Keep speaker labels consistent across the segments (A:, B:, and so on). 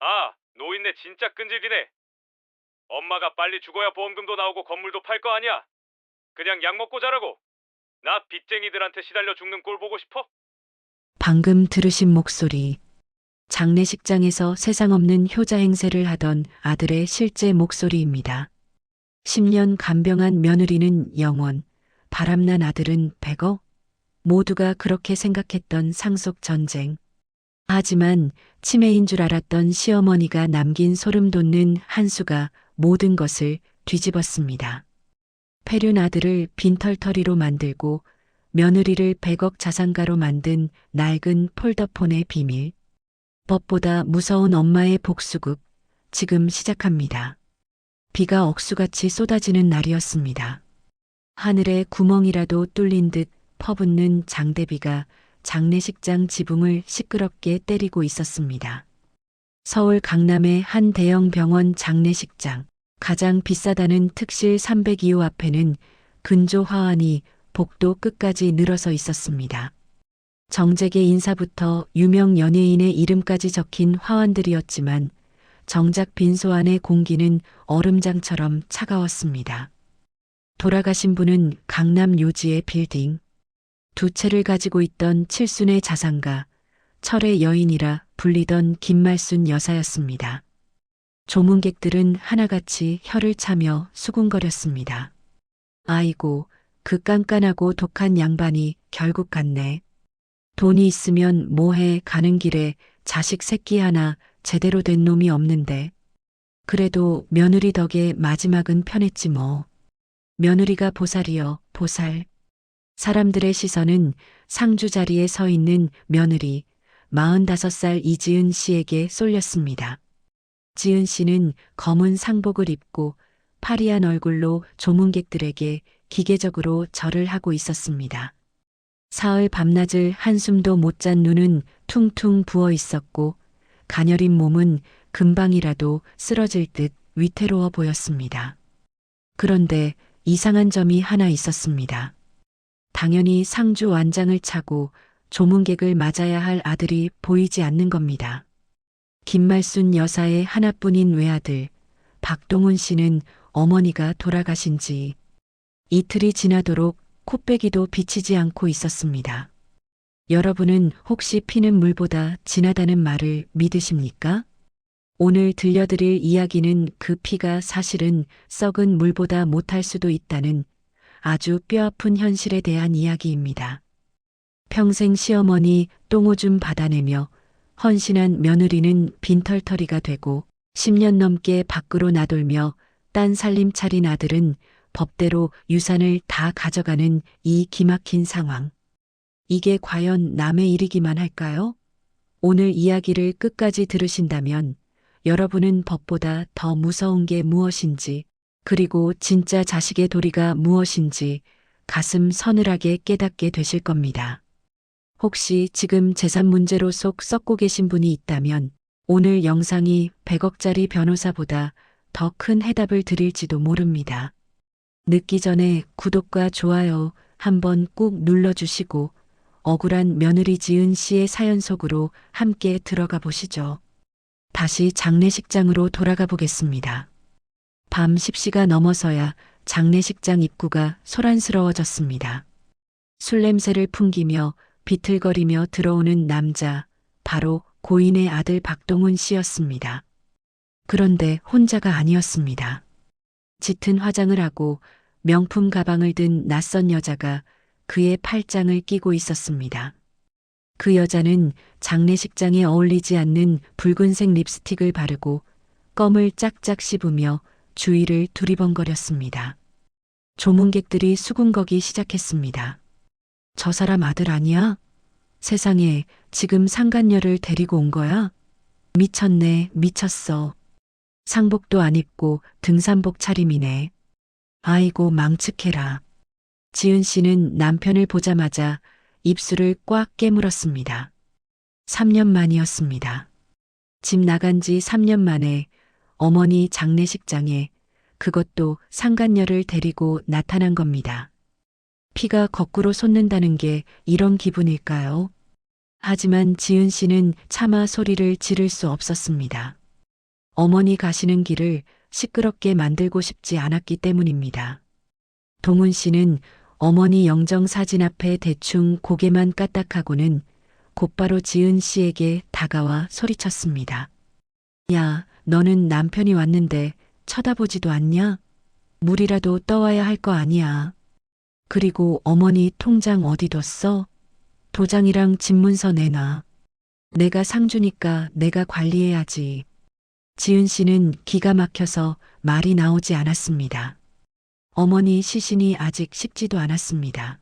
A: 아, 노인네 진짜 끈질기네. 엄마가 빨리 죽어야 보험금도 나오고 건물도 팔 거 아니야. 그냥 약 먹고 자라고. 나 빚쟁이들한테 시달려 죽는 꼴 보고 싶어?
B: 방금 들으신 목소리, 장례식장에서 세상 없는 효자 행세를 하던 아들의 실제 목소리입니다. 10년 간병한 며느리는 영원, 바람난 아들은 백억? 모두가 그렇게 생각했던 상속 전쟁. 하지만 치매인 줄 알았던 시어머니가 남긴 소름 돋는 한 수가 모든 것을 뒤집었습니다. 폐륜 아들을 빈털터리로 만들고 며느리를 100억 자산가로 만든 낡은 폴더폰의 비밀. 법보다 무서운 엄마의 복수극, 지금 시작합니다. 비가 억수같이 쏟아지는 날이었습니다. 하늘에 구멍이라도 뚫린 듯 퍼붓는 장대비가 장례식장 지붕을 시끄럽게 때리고 있었습니다. 서울 강남의 한 대형 병원 장례식장, 가장 비싸다는 특실 302호 앞에는 근조 화환이 복도 끝까지 늘어서 있었습니다. 정재계 인사부터 유명 연예인의 이름까지 적힌 화환들이었지만 정작 빈소 안의 공기는 얼음장처럼 차가웠습니다. 돌아가신 분은 강남 요지의 빌딩, 두 채를 가지고 있던 칠순의 자산가, 철의 여인이라 불리던 김말순 여사였습니다. 조문객들은 하나같이 혀를 차며 수군거렸습니다. 아이고, 그 깐깐하고 독한 양반이 결국 갔네. 돈이 있으면 뭐해 가는 길에 자식 새끼 하나 제대로 된 놈이 없는데. 그래도 며느리 덕에 마지막은 편했지 뭐. 며느리가 보살이여, 보살. 사람들의 시선은 상주 자리에 서 있는 며느리 45살 이지은 씨에게 쏠렸습니다. 지은 씨는 검은 상복을 입고 파리한 얼굴로 조문객들에게 기계적으로 절을 하고 있었습니다. 사흘 밤낮을 한숨도 못 잔 눈은 퉁퉁 부어 있었고 가녀린 몸은 금방이라도 쓰러질 듯 위태로워 보였습니다. 그런데 이상한 점이 하나 있었습니다. 당연히 상주 완장을 차고 조문객을 맞아야 할 아들이 보이지 않는 겁니다. 김말순 여사의 하나뿐인 외아들 박동훈 씨는 어머니가 돌아가신 지 이틀이 지나도록 코빼기도 비치지 않고 있었습니다. 여러분은 혹시 피는 물보다 진하다는 말을 믿으십니까? 오늘 들려드릴 이야기는 그 피가 사실은 썩은 물보다 못할 수도 있다는 아주 뼈아픈 현실에 대한 이야기입니다. 평생 시어머니 똥오줌 받아내며 헌신한 며느리는 빈털터리가 되고 10년 넘게 밖으로 나돌며 딴 살림 차린 아들은 법대로 유산을 다 가져가는 이 기막힌 상황. 이게 과연 남의 일이기만 할까요? 오늘 이야기를 끝까지 들으신다면 여러분은 법보다 더 무서운 게 무엇인지, 그리고 진짜 자식의 도리가 무엇인지 가슴 서늘하게 깨닫게 되실 겁니다. 혹시 지금 재산 문제로 속 썩고 계신 분이 있다면 오늘 영상이 100억짜리 변호사보다 더 큰 해답을 드릴지도 모릅니다. 늦기 전에 구독과 좋아요 한번 꾹 눌러주시고 억울한 며느리 지은 씨의 사연 속으로 함께 들어가 보시죠. 다시 장례식장으로 돌아가 보겠습니다. 밤 10시가 넘어서야 장례식장 입구가 소란스러워졌습니다. 술 냄새를 풍기며 비틀거리며 들어오는 남자, 바로 고인의 아들 박동훈 씨였습니다. 그런데 혼자가 아니었습니다. 짙은 화장을 하고 명품 가방을 든 낯선 여자가 그의 팔짱을 끼고 있었습니다. 그 여자는 장례식장에 어울리지 않는 붉은색 립스틱을 바르고 껌을 짝짝 씹으며 주위를 두리번거렸습니다. 조문객들이 수군거기 시작했습니다. 저 사람 아들 아니야? 세상에, 지금 상간녀를 데리고 온 거야? 미쳤네, 미쳤어. 상복도 안 입고 등산복 차림이네. 아이고 망측해라. 지은 씨는 남편을 보자마자 입술을 꽉 깨물었습니다. 3년 만이었습니다. 집 나간 지 3년 만에 어머니 장례식장에, 그것도 상간녀를 데리고 나타난 겁니다. 피가 거꾸로 솟는다는 게 이런 기분일까요? 하지만 지은 씨는 차마 소리를 지를 수 없었습니다. 어머니 가시는 길을 시끄럽게 만들고 싶지 않았기 때문입니다. 동훈 씨는 어머니 영정 사진 앞에 대충 고개만 까딱하고는 곧바로 지은 씨에게 다가와 소리쳤습니다. 야, 너는 남편이 왔는데 쳐다보지도 않냐? 물이라도 떠와야 할 거 아니야. 그리고 어머니 통장 어디 뒀어? 도장이랑 집문서 내놔. 내가 상주니까 내가 관리해야지. 지은 씨는 기가 막혀서 말이 나오지 않았습니다. 어머니 시신이 아직 식지도 않았습니다.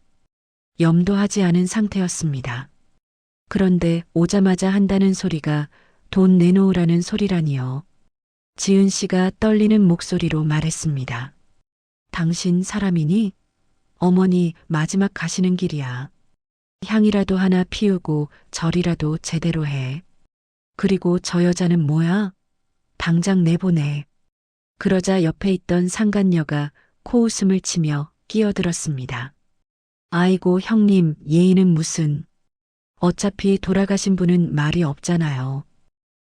B: 염도하지 않은 상태였습니다. 그런데 오자마자 한다는 소리가 돈 내놓으라는 소리라니요. 지은 씨가 떨리는 목소리로 말했습니다. 당신 사람이니? 어머니 마지막 가시는 길이야. 향이라도 하나 피우고 절이라도 제대로 해. 그리고 저 여자는 뭐야? 당장 내보내. 그러자 옆에 있던 상간녀가 코웃음을 치며 끼어들었습니다. 아이고 형님, 예의는 무슨. 어차피 돌아가신 분은 말이 없잖아요.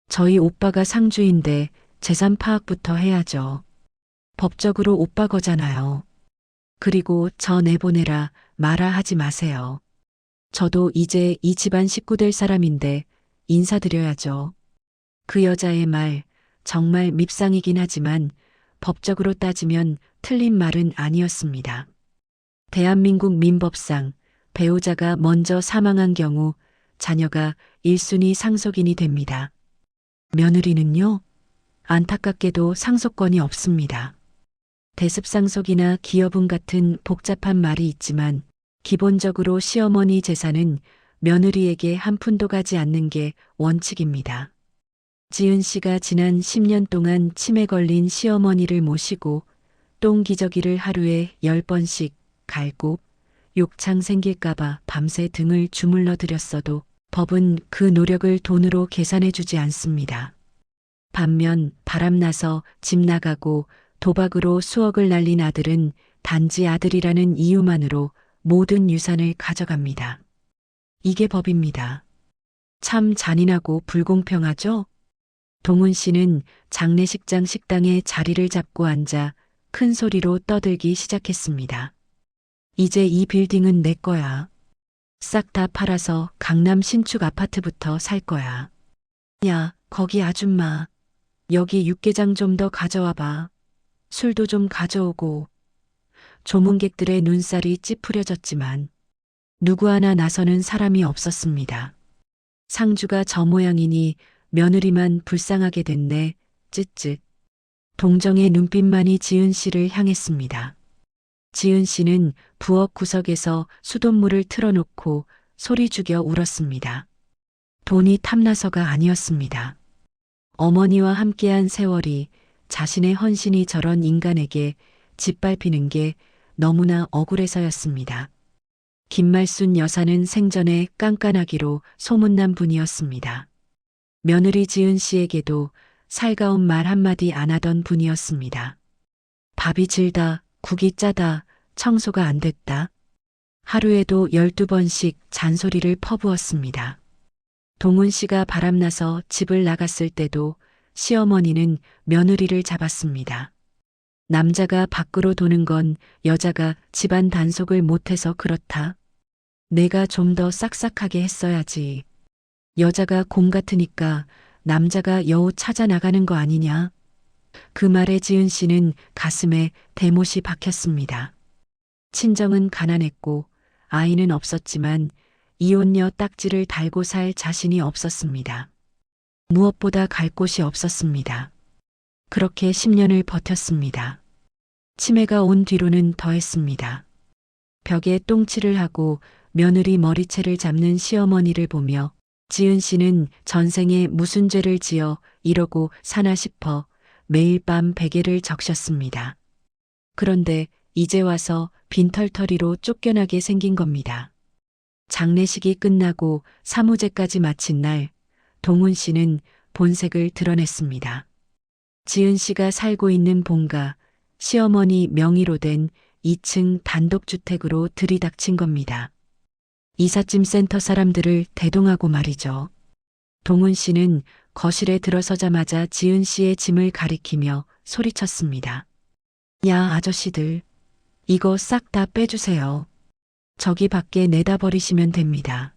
B: 저희 오빠가 상주인데 재산 파악부터 해야죠. 법적으로 오빠 거잖아요. 그리고 저 내보내라 마라 하지 마세요. 저도 이제 이 집안 식구 될 사람인데 인사드려야죠. 그 여자의 말 정말 밉상이긴 하지만 법적으로 따지면 틀린 말은 아니었습니다. 대한민국 민법상 배우자가 먼저 사망한 경우 자녀가 1순위 상속인이 됩니다. 며느리는요? 안타깝게도 상속권이 없습니다. 대습상속이나 기여분 같은 복잡한 말이 있지만 기본적으로 시어머니 재산은 며느리에게 한 푼도 가지 않는 게 원칙입니다. 지은 씨가 지난 10년 동안 치매 걸린 시어머니를 모시고 똥기저귀를 하루에 10번씩 갈고 욕창 생길까봐 밤새 등을 주물러 드렸어도 법은 그 노력을 돈으로 계산해주지 않습니다. 반면 바람나서 집 나가고 도박으로 수억을 날린 아들은 단지 아들이라는 이유만으로 모든 유산을 가져갑니다. 이게 법입니다. 참 잔인하고 불공평하죠? 동훈 씨는 장례식장 식당에 자리를 잡고 앉아 큰 소리로 떠들기 시작했습니다. 이제 이 빌딩은 내 거야. 싹 다 팔아서 강남 신축 아파트부터 살 거야. 야, 거기 아줌마. 여기 육개장 좀 더 가져와 봐. 술도 좀 가져오고. 조문객들의 눈살이 찌푸려졌지만 누구 하나 나서는 사람이 없었습니다. 상주가 저 모양이니 며느리만 불쌍하게 됐네. 쯧쯧. 동정의 눈빛만이 지은 씨를 향했습니다. 지은 씨는 부엌 구석에서 수돗물을 틀어놓고 소리 죽여 울었습니다. 돈이 탐나서가 아니었습니다. 어머니와 함께한 세월이 자신의 헌신이 저런 인간에게 짓밟히는 게 너무나 억울해서였습니다. 김말순 여사는 생전에 깐깐하기로 소문난 분이었습니다. 며느리 지은 씨에게도 살가운 말 한마디 안 하던 분이었습니다. 밥이 질다, 국이 짜다, 청소가 안 됐다. 하루에도 12번씩 잔소리를 퍼부었습니다. 동훈 씨가 바람나서 집을 나갔을 때도 시어머니는 며느리를 잡았습니다. 남자가 밖으로 도는 건 여자가 집안 단속을 못해서 그렇다. 내가 좀 더 싹싹하게 했어야지. 여자가 곰 같으니까 남자가 여우 찾아 나가는 거 아니냐. 그 말에 지은 씨는 가슴에 대못이 박혔습니다. 친정은 가난했고 아이는 없었지만 이혼녀 딱지를 달고 살 자신이 없었습니다. 무엇보다 갈 곳이 없었습니다. 그렇게 10년을 버텼습니다. 치매가 온 뒤로는 더했습니다. 벽에 똥칠을 하고 며느리 머리채를 잡는 시어머니를 보며 지은 씨는 전생에 무슨 죄를 지어 이러고 사나 싶어 매일 밤 베개를 적셨습니다. 그런데 이제 와서 빈털터리로 쫓겨나게 생긴 겁니다. 장례식이 끝나고 사무제까지 마친 날 동훈 씨는 본색을 드러냈습니다. 지은 씨가 살고 있는 본가 시어머니 명의로 된 2층 단독주택으로 들이닥친 겁니다. 이삿짐 센터 사람들을 대동하고 말이죠. 동훈 씨는 거실에 들어서자마자 지은 씨의 짐을 가리키며 소리쳤습니다. 야, 아저씨들. 이거 싹 다 빼주세요. 저기 밖에 내다 버리시면 됩니다.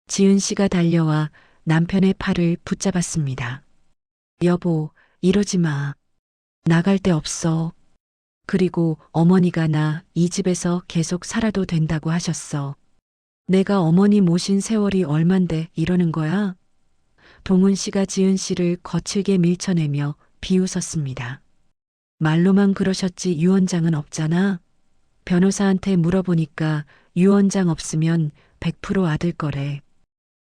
B: 지은 씨가 달려와 남편의 팔을 붙잡았습니다. 여보, 이러지 마. 나갈 데 없어. 그리고 어머니가 나 이 집에서 계속 살아도 된다고 하셨어. 내가 어머니 모신 세월이 얼만데 이러는 거야? 동훈 씨가 지은 씨를 거칠게 밀쳐내며 비웃었습니다. 말로만 그러셨지 유언장은 없잖아. 변호사한테 물어보니까 유언장 없으면 100% 아들 거래.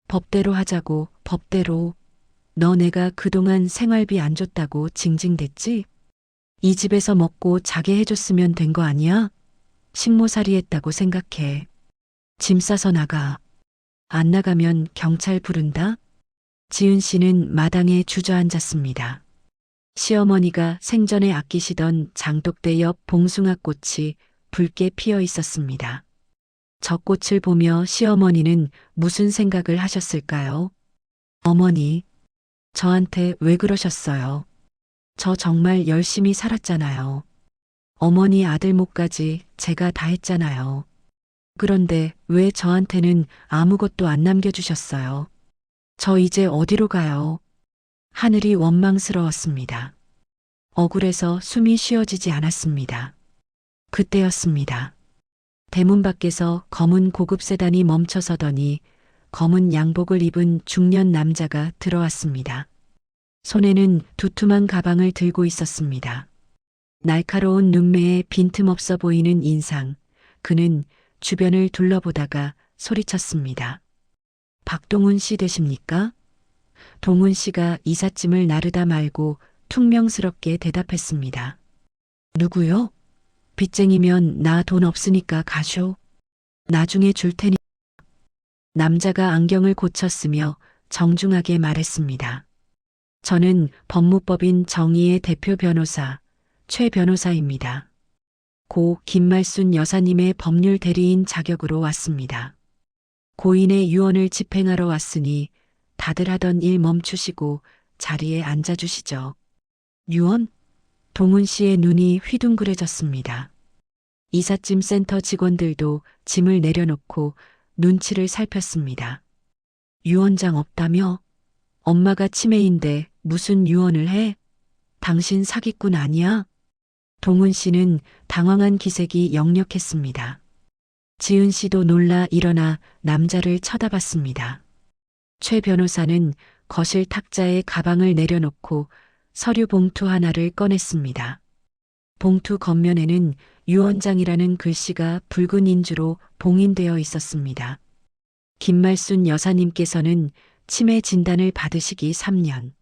B: 법대로 하자고, 법대로. 너 내가 그동안 생활비 안 줬다고 징징댔지? 이 집에서 먹고 자게 해줬으면 된 거 아니야? 식모살이 했다고 생각해. 짐 싸서 나가. 안 나가면 경찰 부른다? 지은 씨는 마당에 주저앉았습니다. 시어머니가 생전에 아끼시던 장독대 옆 봉숭아 꽃이 붉게 피어 있었습니다. 저 꽃을 보며 시어머니는 무슨 생각을 하셨을까요? 어머니, 저한테 왜 그러셨어요? 저 정말 열심히 살았잖아요. 어머니 아들 목까지 제가 다 했잖아요. 그런데 왜 저한테는 아무것도 안 남겨주셨어요? 저 이제 어디로 가요? 하늘이 원망스러웠습니다. 억울해서 숨이 쉬어지지 않았습니다. 그때였습니다. 대문 밖에서 검은 고급 세단이 멈춰서더니 검은 양복을 입은 중년 남자가 들어왔습니다. 손에는 두툼한 가방을 들고 있었습니다. 날카로운 눈매에 빈틈없어 보이는 인상. 그는 주변을 둘러보다가 소리쳤습니다. 박동훈 씨 되십니까? 동훈 씨가 이삿짐을 나르다 말고 퉁명스럽게 대답했습니다. 누구요? 빚쟁이면 나 돈 없으니까 가쇼. 나중에 줄 테니. 남자가 안경을 고쳤으며 정중하게 말했습니다. 저는 법무법인 정의의 대표 변호사, 최 변호사입니다. 고 김말순 여사님의 법률 대리인 자격으로 왔습니다. 고인의 유언을 집행하러 왔으니 다들 하던 일 멈추시고 자리에 앉아주시죠. 유언? 동훈 씨의 눈이 휘둥그레졌습니다. 이삿짐 센터 직원들도 짐을 내려놓고 눈치를 살폈습니다. 유언장 없다며? 엄마가 치매인데 무슨 유언을 해? 당신 사기꾼 아니야? 동훈 씨는 당황한 기색이 역력했습니다. 지은 씨도 놀라 일어나 남자를 쳐다봤습니다. 최 변호사는 거실 탁자에 가방을 내려놓고 서류 봉투 하나를 꺼냈습니다. 봉투 겉면에는 유언장이라는 글씨가 붉은 인주로 봉인되어 있었습니다. 김말순 여사님께서는 치매 진단을 받으시기 3년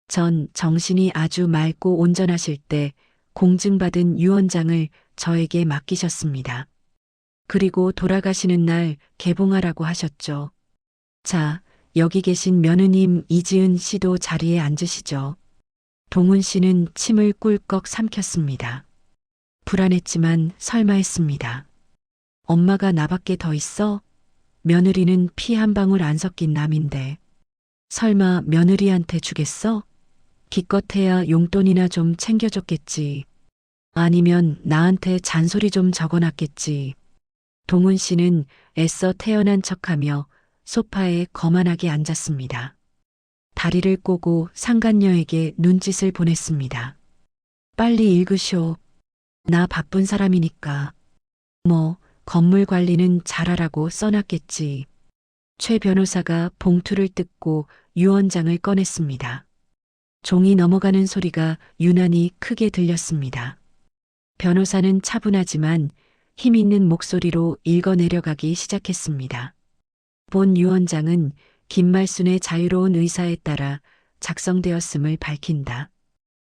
B: 전 정신이 아주 맑고 온전하실 때 공증받은 유언장을 저에게 맡기셨습니다. 그리고 돌아가시는 날 개봉하라고 하셨죠. 자, 여기 계신 며느님 이지은 씨도 자리에 앉으시죠. 동훈 씨는 침을 꿀꺽 삼켰습니다. 불안했지만 설마 했습니다. 엄마가 나밖에 더 있어? 며느리는 피 한 방울 안 섞인 남인데. 설마 며느리한테 주겠어? 기껏해야 용돈이나 좀 챙겨줬겠지. 아니면 나한테 잔소리 좀 적어놨겠지. 동훈 씨는 애써 태어난 척하며 소파에 거만하게 앉았습니다. 다리를 꼬고 상간녀에게 눈짓을 보냈습니다. 빨리 읽으쇼. 나 바쁜 사람이니까. 뭐 건물 관리는 잘하라고 써놨겠지. 최 변호사가 봉투를 뜯고 유언장을 꺼냈습니다. 종이 넘어가는 소리가 유난히 크게 들렸습니다. 변호사는 차분하지만 힘 있는 목소리로 읽어내려가기 시작했습니다. 본 유언장은 김말순의 자유로운 의사에 따라 작성되었음을 밝힌다.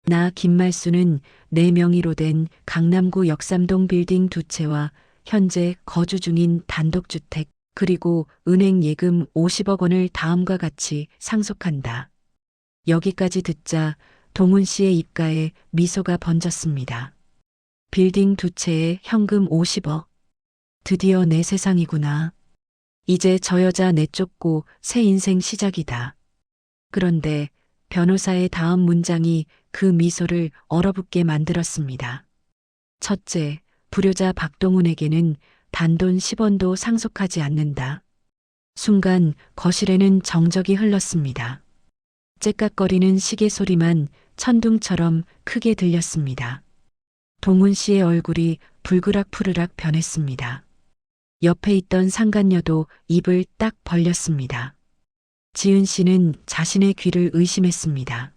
B: 나 김말순은 내 명의로 된 강남구 역삼동 빌딩 2채와 현재 거주 중인 단독주택 그리고 은행 예금 50억 원을 다음과 같이 상속한다. 여기까지 듣자 동훈 씨의 입가에 미소가 번졌습니다. 빌딩 2채에 현금 50억. 드디어 내 세상이구나. 이제 저 여자 내쫓고 새 인생 시작이다. 그런데 변호사의 다음 문장이 그 미소를 얼어붙게 만들었습니다. 첫째, 불효자 박동훈에게는 단돈 10원도 상속하지 않는다. 순간 거실에는 정적이 흘렀습니다. 째깍거리는 시계 소리만 천둥처럼 크게 들렸습니다. 동훈 씨의 얼굴이 불그락푸르락 변했습니다. 옆에 있던 상간녀도 입을 딱 벌렸습니다. 지은 씨는 자신의 귀를 의심했습니다.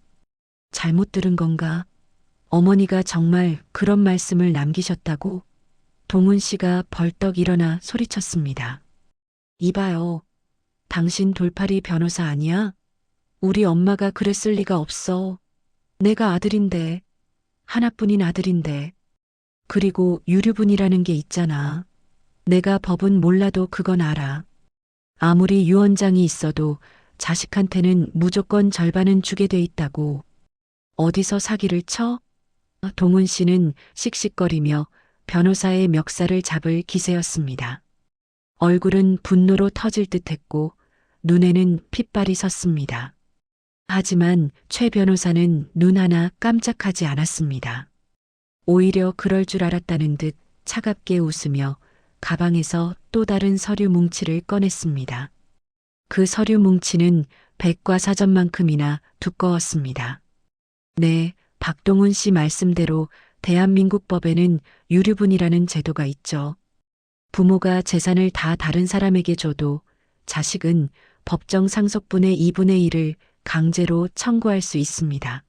B: 잘못 들은 건가? 어머니가 정말 그런 말씀을 남기셨다고? 동훈 씨가 벌떡 일어나 소리쳤습니다. 이봐요. 당신 돌팔이 변호사 아니야? 우리 엄마가 그랬을 리가 없어. 내가 아들인데. 하나뿐인 아들인데. 그리고 유류분이라는 게 있잖아. 내가 법은 몰라도 그건 알아. 아무리 유언장이 있어도 자식한테는 무조건 절반은 주게 돼 있다고. 어디서 사기를 쳐? 동훈 씨는 씩씩거리며 변호사의 멱살을 잡을 기세였습니다. 얼굴은 분노로 터질 듯했고 눈에는 핏발이 섰습니다. 하지만 최 변호사는 눈 하나 깜짝하지 않았습니다. 오히려 그럴 줄 알았다는 듯 차갑게 웃으며 가방에서 또 다른 서류 뭉치를 꺼냈습니다. 그 서류 뭉치는 백과사전만큼이나 두꺼웠습니다. 네, 박동훈 씨 말씀대로 대한민국 법에는 유류분이라는 제도가 있죠. 부모가 재산을 다 다른 사람에게 줘도 자식은 법정 상속분의 2분의 1을 강제로 청구할 수 있습니다.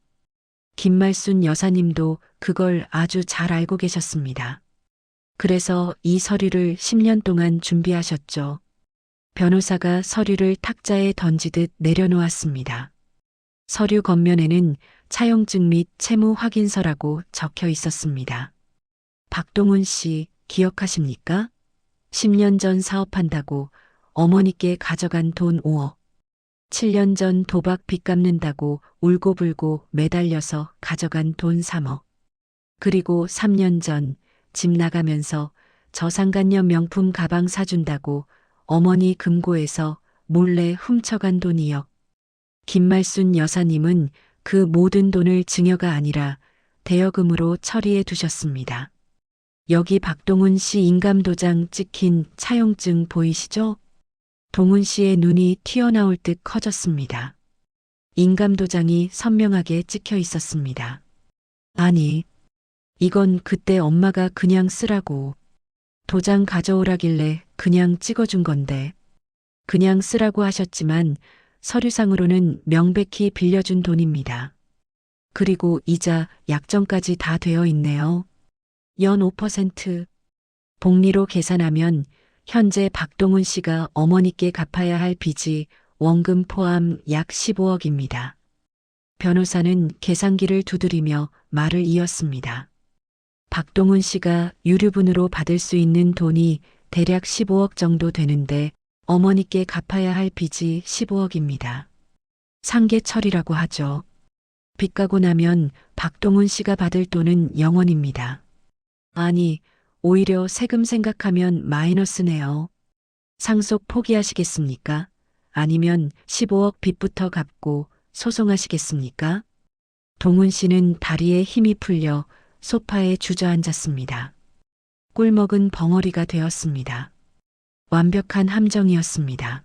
B: 김말순 여사님도 그걸 아주 잘 알고 계셨습니다. 그래서 이 서류를 10년 동안 준비하셨죠. 변호사가 서류를 탁자에 던지듯 내려놓았습니다. 서류 겉면에는 차용증 및 채무 확인서라고 적혀 있었습니다. 박동훈 씨 기억하십니까? 10년 전 사업한다고 어머니께 가져간 돈 5억. 7년 전 도박 빚 갚는다고 울고불고 매달려서 가져간 돈 3억. 그리고 3년 전 집 나가면서 저상간녀 명품 가방 사준다고 어머니 금고에서 몰래 훔쳐간 돈 2억. 김말순 여사님은 그 모든 돈을 증여가 아니라 대여금으로 처리해 두셨습니다. 여기 박동훈 씨 인감도장 찍힌 차용증 보이시죠? 동훈 씨의 눈이 튀어나올 듯 커졌습니다. 인감도장이 선명하게 찍혀 있었습니다. 아니, 이건 그때 엄마가 그냥 쓰라고. 도장 가져오라길래 그냥 찍어준 건데. 그냥 쓰라고 하셨지만 서류상으로는 명백히 빌려준 돈입니다. 그리고 이자, 약정까지 다 되어 있네요. 연 5%. 복리로 계산하면 현재 박동훈 씨가 어머니께 갚아야 할 빚이 원금 포함 약 15억입니다. 변호사는 계산기를 두드리며 말을 이었습니다. 박동훈 씨가 유류분으로 받을 수 있는 돈이 대략 15억 정도 되는데 어머니께 갚아야 할 빚이 15억입니다. 상계철이라고 하죠. 빚 갚고 나면 박동훈 씨가 받을 돈은 0원입니다. 아니, 오히려 세금 생각하면 마이너스네요. 상속 포기하시겠습니까? 아니면 15억 빚부터 갚고 소송하시겠습니까? 동훈 씨는 다리에 힘이 풀려 소파에 주저앉았습니다. 꿀먹은 벙어리가 되었습니다. 완벽한 함정이었습니다.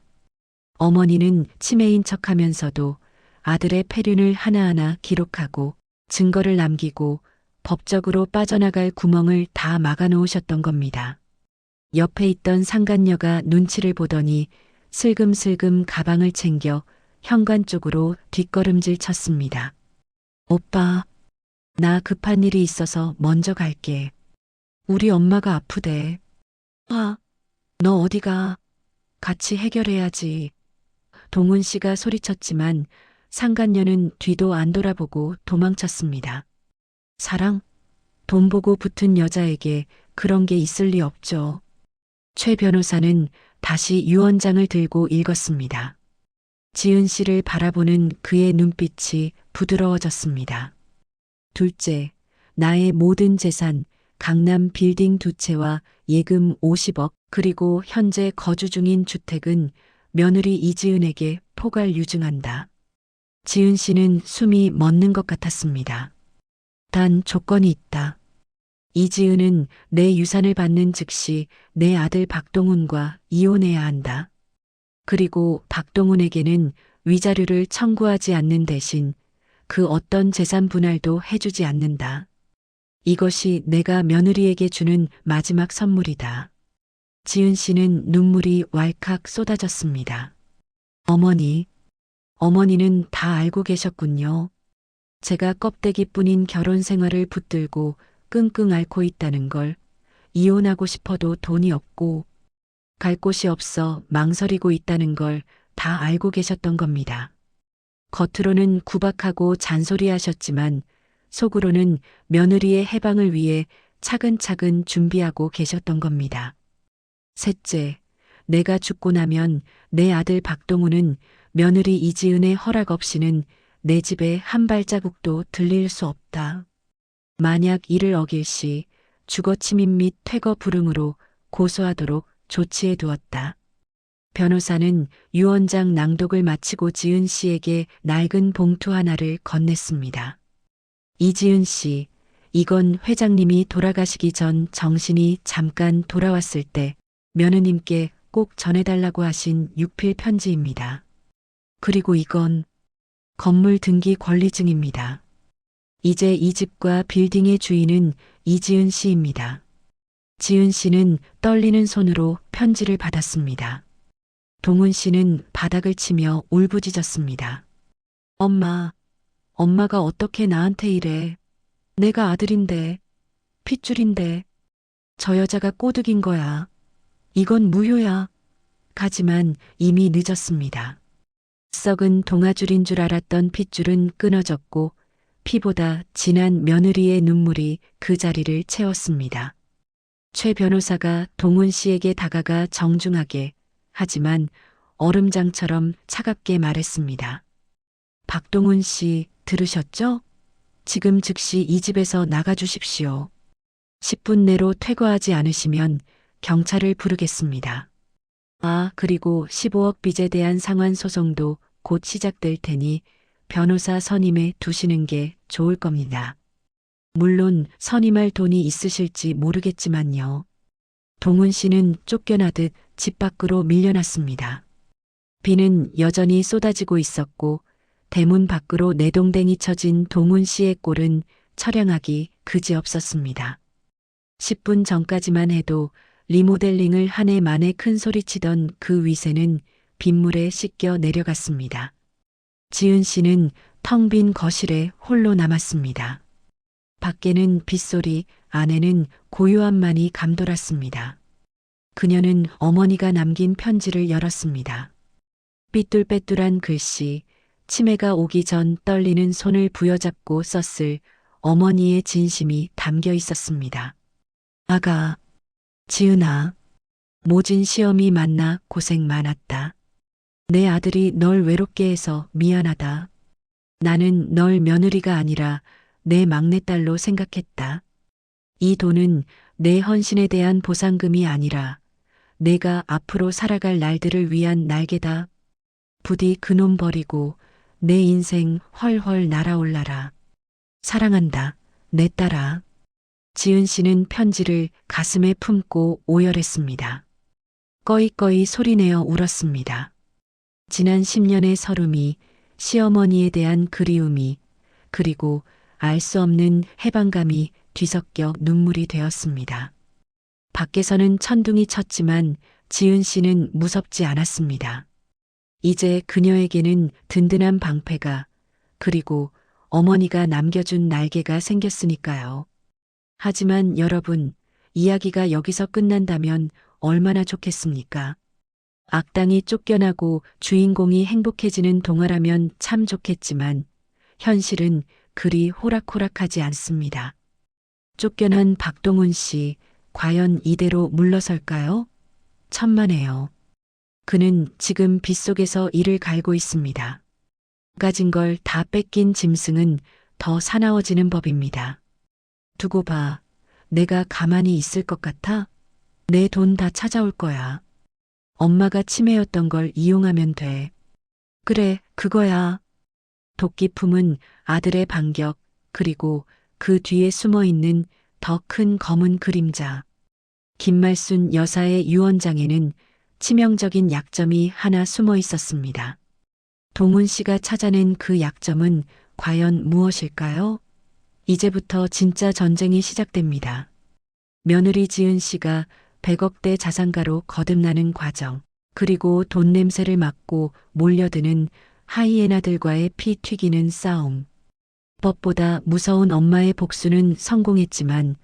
B: 어머니는 치매인 척하면서도 아들의 폐륜을 하나하나 기록하고 증거를 남기고 법적으로 빠져나갈 구멍을 다 막아놓으셨던 겁니다. 옆에 있던 상간녀가 눈치를 보더니 슬금슬금 가방을 챙겨 현관 쪽으로 뒷걸음질 쳤습니다. 오빠, 나 급한 일이 있어서 먼저 갈게. 우리 엄마가 아프대. 아, 너 어디가? 같이 해결해야지. 동훈 씨가 소리쳤지만 상간녀는 뒤도 안 돌아보고 도망쳤습니다. 사랑? 돈 보고 붙은 여자에게 그런 게 있을 리 없죠. 최 변호사는 다시 유언장을 들고 읽었습니다. 지은 씨를 바라보는 그의 눈빛이 부드러워졌습니다. 둘째, 나의 모든 재산, 강남 빌딩 2채와 예금 50억, 그리고 현재 거주 중인 주택은 며느리 이지은에게 포괄 유증한다. 지은 씨는 숨이 멎는 것 같았습니다. 단 조건이 있다. 이지은은 내 유산을 받는 즉시 내 아들 박동훈과 이혼해야 한다. 그리고 박동훈에게는 위자료를 청구하지 않는 대신 그 어떤 재산 분할도 해주지 않는다. 이것이 내가 며느리에게 주는 마지막 선물이다. 지은 씨는 눈물이 왈칵 쏟아졌습니다. 어머니는 다 알고 계셨군요. 제가 껍데기뿐인 결혼 생활을 붙들고 끙끙 앓고 있다는 걸, 이혼하고 싶어도 돈이 없고 갈 곳이 없어 망설이고 있다는 걸 다 알고 계셨던 겁니다. 겉으로는 구박하고 잔소리하셨지만 속으로는 며느리의 해방을 위해 차근차근 준비하고 계셨던 겁니다. 셋째, 내가 죽고 나면 내 아들 박동훈은 며느리 이지은의 허락 없이는 내 집에 한 발자국도 들릴 수 없다. 만약 이를 어길 시 주거침입 및 퇴거 불응으로 고소하도록 조치해 두었다. 변호사는 유언장 낭독을 마치고 지은 씨에게 낡은 봉투 하나를 건넸습니다. 이지은 씨, 이건 회장님이 돌아가시기 전 정신이 잠깐 돌아왔을 때 며느님께 꼭 전해달라고 하신 육필 편지입니다. 그리고 이건 건물 등기 권리증입니다. 이제 이 집과 빌딩의 주인은 이지은 씨입니다. 지은 씨는 떨리는 손으로 편지를 받았습니다. 동훈 씨는 바닥을 치며 울부짖었습니다. 엄마가 어떻게 나한테 이래. 내가 아들인데, 핏줄인데, 저 여자가 꼬드긴 거야. 이건 무효야. 하지만 이미 늦었습니다. 썩은 동아줄인 줄 알았던 핏줄은 끊어졌고 피보다 진한 며느리의 눈물이 그 자리를 채웠습니다. 최 변호사가 동훈 씨에게 다가가 정중하게 하지만 얼음장처럼 차갑게 말했습니다. 박동훈 씨 들으셨죠? 지금 즉시 이 집에서 나가주십시오. 10분 내로 퇴거하지 않으시면 경찰을 부르겠습니다. 그리고 15억 빚에 대한 상환 소송도 곧 시작될 테니 변호사 선임해 두시는 게 좋을 겁니다. 물론 선임할 돈이 있으실지 모르겠지만요. 동훈 씨는 쫓겨나듯 집 밖으로 밀려났습니다. 비는 여전히 쏟아지고 있었고 대문 밖으로 내동댕이 쳐진 동훈 씨의 꼴은 처량하기 그지없었습니다. 10분 전까지만 해도 리모델링을 한 해 만에 큰 소리치던 그 위세는 빗물에 씻겨 내려갔습니다. 지은 씨는 텅 빈 거실에 홀로 남았습니다. 밖에는 빗소리, 안에는 고요함만이 감돌았습니다. 그녀는 어머니가 남긴 편지를 열었습니다. 삐뚤빼뚤한 글씨, 치매가 오기 전 떨리는 손을 부여잡고 썼을 어머니의 진심이 담겨 있었습니다. 아가, 지은아, 모진 시험이 만나 고생 많았다. 내 아들이 널 외롭게 해서 미안하다. 나는 널 며느리가 아니라 내 막내딸로 생각했다. 이 돈은 내 헌신에 대한 보상금이 아니라 내가 앞으로 살아갈 날들을 위한 날개다. 부디 그놈 버리고 내 인생 훨훨 날아올라라. 사랑한다, 내 딸아. 지은 씨는 편지를 가슴에 품고 오열했습니다. 꺼이꺼이 소리내어 울었습니다. 지난 10년의 서름이, 시어머니에 대한 그리움이, 그리고 알 수 없는 해방감이 뒤섞여 눈물이 되었습니다. 밖에서는 천둥이 쳤지만 지은 씨는 무섭지 않았습니다. 이제 그녀에게는 든든한 방패가, 그리고 어머니가 남겨준 날개가 생겼으니까요. 하지만 여러분, 이야기가 여기서 끝난다면 얼마나 좋겠습니까? 악당이 쫓겨나고 주인공이 행복해지는 동화라면 참 좋겠지만 현실은 그리 호락호락하지 않습니다. 쫓겨난 박동훈 씨, 과연 이대로 물러설까요? 천만에요. 그는 지금 빗속에서 이를 갈고 있습니다. 가진 걸 다 뺏긴 짐승은 더 사나워지는 법입니다. 두고 봐. 내가 가만히 있을 것 같아? 내 돈 다 찾아올 거야. 엄마가 치매였던 걸 이용하면 돼. 그래, 그거야. 도끼 품은 아들의 반격, 그리고 그 뒤에 숨어 있는 더 큰 검은 그림자. 김말순 여사의 유언장에는 치명적인 약점이 하나 숨어 있었습니다. 동훈 씨가 찾아낸 그 약점은 과연 무엇일까요? 이제부터 진짜 전쟁이 시작됩니다. 며느리 지은 씨가 100억대 자산가로 거듭나는 과정, 그리고 돈 냄새를 맡고 몰려드는 하이에나들과의 피 튀기는 싸움. 법보다 무서운 엄마의 복수는 성공했지만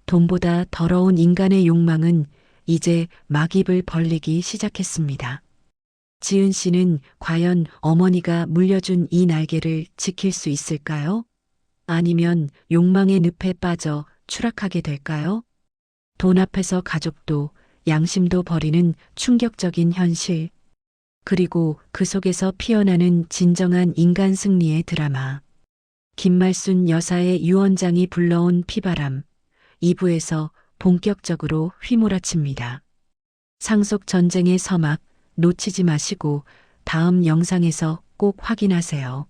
B: 돈보다 더러운 인간의 욕망은 이제 막입을 벌리기 시작했습니다. 지은 씨는 과연 어머니가 물려준 이 날개를 지킬 수 있을까요? 아니면 욕망의 늪에 빠져 추락하게 될까요? 돈 앞에서 가족도 양심도 버리는 충격적인 현실. 그리고 그 속에서 피어나는 진정한 인간 승리의 드라마. 김말순 여사의 유언장이 불러온 피바람. 2부에서 본격적으로 휘몰아칩니다. 상속 전쟁의 서막 놓치지 마시고 다음 영상에서 꼭 확인하세요.